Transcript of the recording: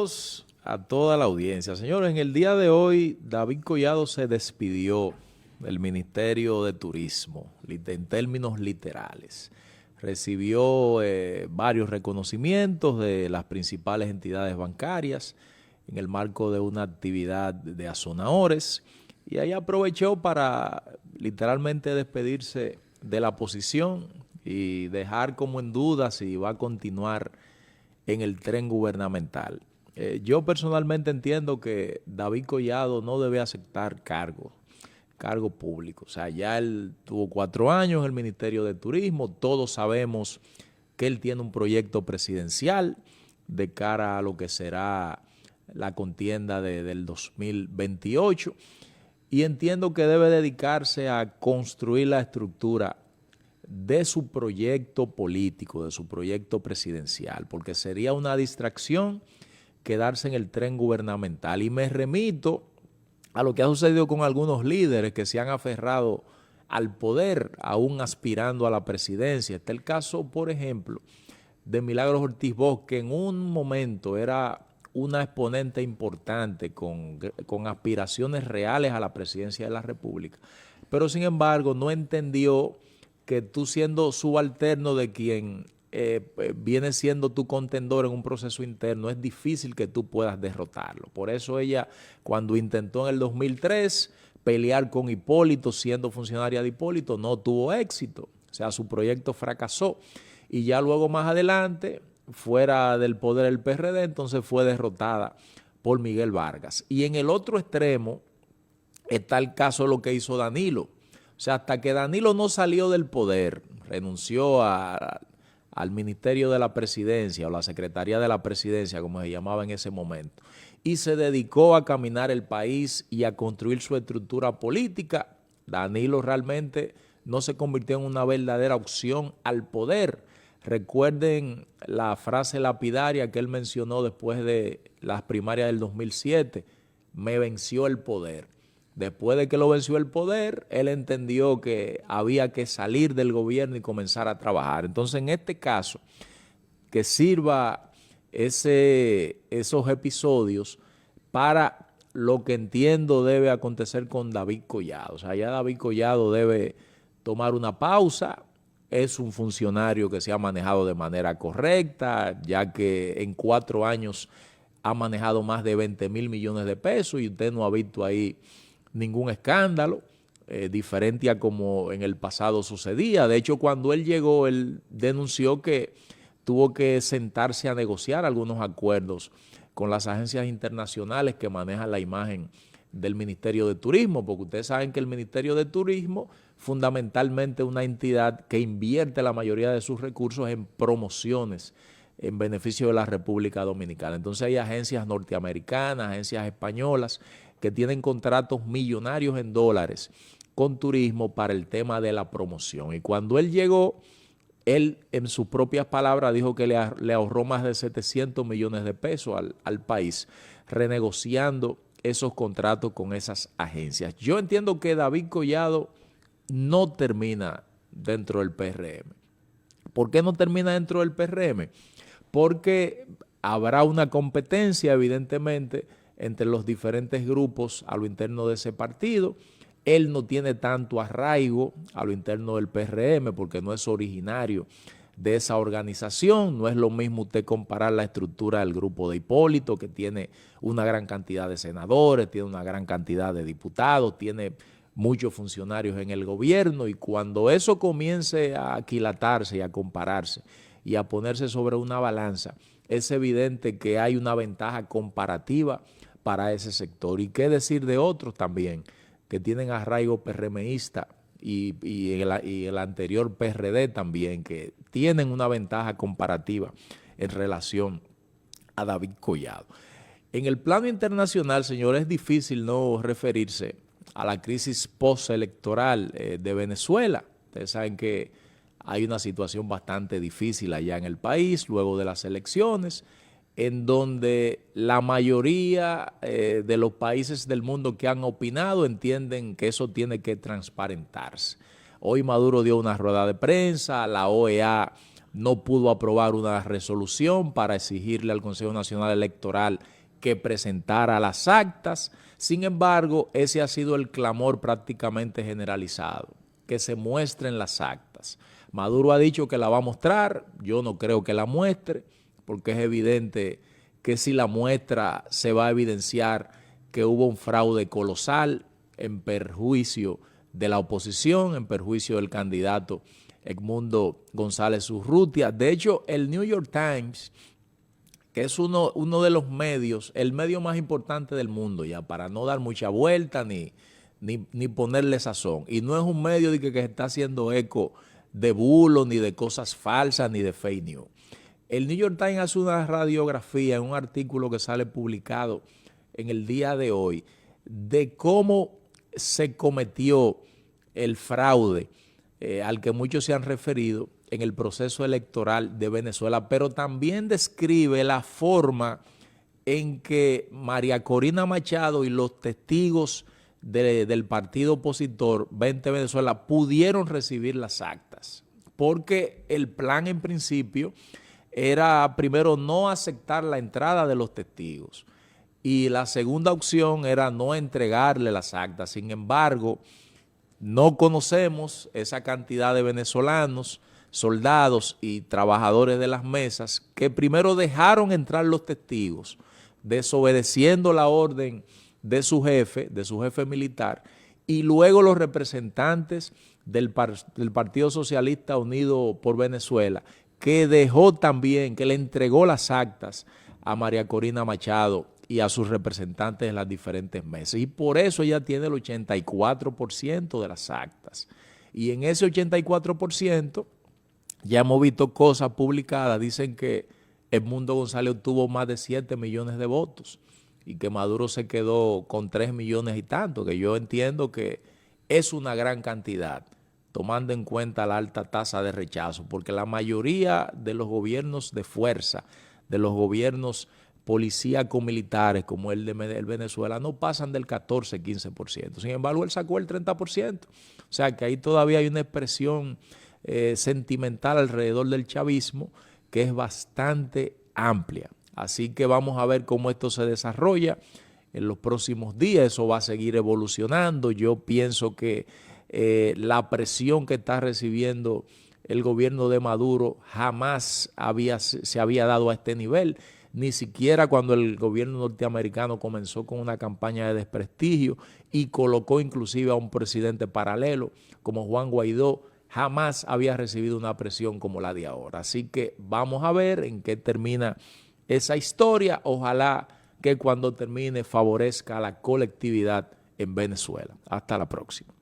Saludos a toda la audiencia. Señores, en el día de hoy, David Collado se despidió del Ministerio de Turismo, en términos literales. Recibió varios reconocimientos de las principales entidades bancarias en el marco de una actividad de azonadores y ahí aprovechó para literalmente despedirse de la posición y dejar como en duda si va a continuar en el tren gubernamental. Yo personalmente entiendo que David Collado no debe aceptar cargo público. O sea, ya él tuvo 4 años en el Ministerio de Turismo, todos sabemos que él tiene un proyecto presidencial de cara a lo que será la contienda del 2028 y entiendo que debe dedicarse a construir la estructura de su proyecto político, de su proyecto presidencial, porque sería una distracción quedarse en el tren gubernamental. Y me remito a lo que ha sucedido con algunos líderes que se han aferrado al poder, aún aspirando a la presidencia. Está el caso, por ejemplo, de Milagros Ortiz Bosch, que en un momento era una exponente importante con aspiraciones reales a la presidencia de la República, pero sin embargo no entendió que tú siendo subalterno de quien viene siendo tu contendor en un proceso interno, es difícil que tú puedas derrotarlo. Por eso ella, cuando intentó en el 2003 pelear con Hipólito, siendo funcionaria de Hipólito, no tuvo éxito. O sea, su proyecto fracasó. Y ya luego más adelante, fuera del poder del PRD, entonces fue derrotada por Miguel Vargas. Y en el otro extremo está el caso de lo que hizo Danilo. O sea, hasta que Danilo no salió del poder, renunció al Ministerio de la Presidencia o la Secretaría de la Presidencia, como se llamaba en ese momento, y se dedicó a caminar el país y a construir su estructura política, Danilo realmente no se convirtió en una verdadera opción al poder. Recuerden la frase lapidaria que él mencionó después de las primarias del 2007, me venció el poder. Después de que lo venció el poder, él entendió que había que salir del gobierno y comenzar a trabajar. Entonces, en este caso, que sirva esos episodios para lo que entiendo debe acontecer con David Collado. O sea, ya David Collado debe tomar una pausa. Es un funcionario que se ha manejado de manera correcta, ya que en 4 años ha manejado más de 20,000 millones de pesos y usted no ha visto ahí ningún escándalo, diferente a como en el pasado sucedía. De hecho, cuando él llegó, él denunció que tuvo que sentarse a negociar algunos acuerdos con las agencias internacionales que manejan la imagen del Ministerio de Turismo, porque ustedes saben que el Ministerio de Turismo fundamentalmente es una entidad que invierte la mayoría de sus recursos en promociones en beneficio de la República Dominicana. Entonces hay agencias norteamericanas, agencias españolas que tienen contratos millonarios en dólares con turismo para el tema de la promoción. Y cuando él llegó, él en sus propias palabras dijo que le ahorró más de 700 millones de pesos al país, renegociando esos contratos con esas agencias. Yo entiendo que David Collado no termina dentro del PRM. ¿Por qué no termina dentro del PRM? Porque habrá una competencia, evidentemente, entre los diferentes grupos a lo interno de ese partido. Él no tiene tanto arraigo a lo interno del PRM porque no es originario de esa organización. No es lo mismo usted comparar la estructura del grupo de Hipólito, que tiene una gran cantidad de senadores, tiene una gran cantidad de diputados, tiene muchos funcionarios en el gobierno, y cuando eso comience a aquilatarse y a compararse y a ponerse sobre una balanza, es evidente que hay una ventaja comparativa para ese sector. Y qué decir de otros también que tienen arraigo PRMista y el anterior PRD también, que tienen una ventaja comparativa en relación a David Collado. En el plano internacional, señores, es difícil no referirse a la crisis postelectoral de Venezuela. Ustedes saben que hay una situación bastante difícil allá en el país luego de las elecciones, en donde la mayoría de los países del mundo que han opinado entienden que eso tiene que transparentarse. Hoy Maduro dio una rueda de prensa, la OEA no pudo aprobar una resolución para exigirle al Consejo Nacional Electoral que presentara las actas. Sin embargo, ese ha sido el clamor prácticamente generalizado, que se muestren las actas. Maduro ha dicho que la va a mostrar, yo no creo que la muestre, porque es evidente que si la muestra se va a evidenciar que hubo un fraude colosal en perjuicio de la oposición, en perjuicio del candidato Edmundo González Urrutia. De hecho, el New York Times, que es uno de los medios, el medio más importante del mundo, ya para no dar mucha vuelta ni ponerle sazón. Y no es un medio de que está haciendo eco de bulos, ni de cosas falsas, ni de fake news. El New York Times hace una radiografía en un artículo que sale publicado en el día de hoy de cómo se cometió el fraude al que muchos se han referido en el proceso electoral de Venezuela, pero también describe la forma en que María Corina Machado y los testigos del partido opositor 20 Venezuela pudieron recibir las actas, porque el plan en principio era primero no aceptar la entrada de los testigos y la segunda opción era no entregarle las actas. Sin embargo, no conocemos esa cantidad de venezolanos, soldados y trabajadores de las mesas que primero dejaron entrar los testigos, desobedeciendo la orden de su jefe militar, y luego los representantes del Partido Socialista Unido por Venezuela, que dejó también, que le entregó las actas a María Corina Machado y a sus representantes en las diferentes mesas. Y por eso ella tiene el 84% de las actas. Y en ese 84% ya hemos visto cosas publicadas. Dicen que Edmundo González obtuvo más de 7 millones de votos y que Maduro se quedó con 3 millones y tanto, que yo entiendo que es una gran cantidad, tomando en cuenta la alta tasa de rechazo, porque la mayoría de los gobiernos de fuerza, de los gobiernos policíaco-militares como el de Venezuela, no pasan del 14-15%. Sin embargo, él sacó el 30%. O sea que ahí todavía hay una expresión sentimental alrededor del chavismo que es bastante amplia. Así que vamos a ver cómo esto se desarrolla en los próximos días. Eso va a seguir evolucionando. Yo pienso que la presión que está recibiendo el gobierno de Maduro jamás se había dado a este nivel, ni siquiera cuando el gobierno norteamericano comenzó con una campaña de desprestigio y colocó inclusive a un presidente paralelo como Juan Guaidó. Jamás había recibido una presión como la de ahora. Así que vamos a ver en qué termina esa historia. Ojalá que cuando termine favorezca a la colectividad en Venezuela. Hasta la próxima.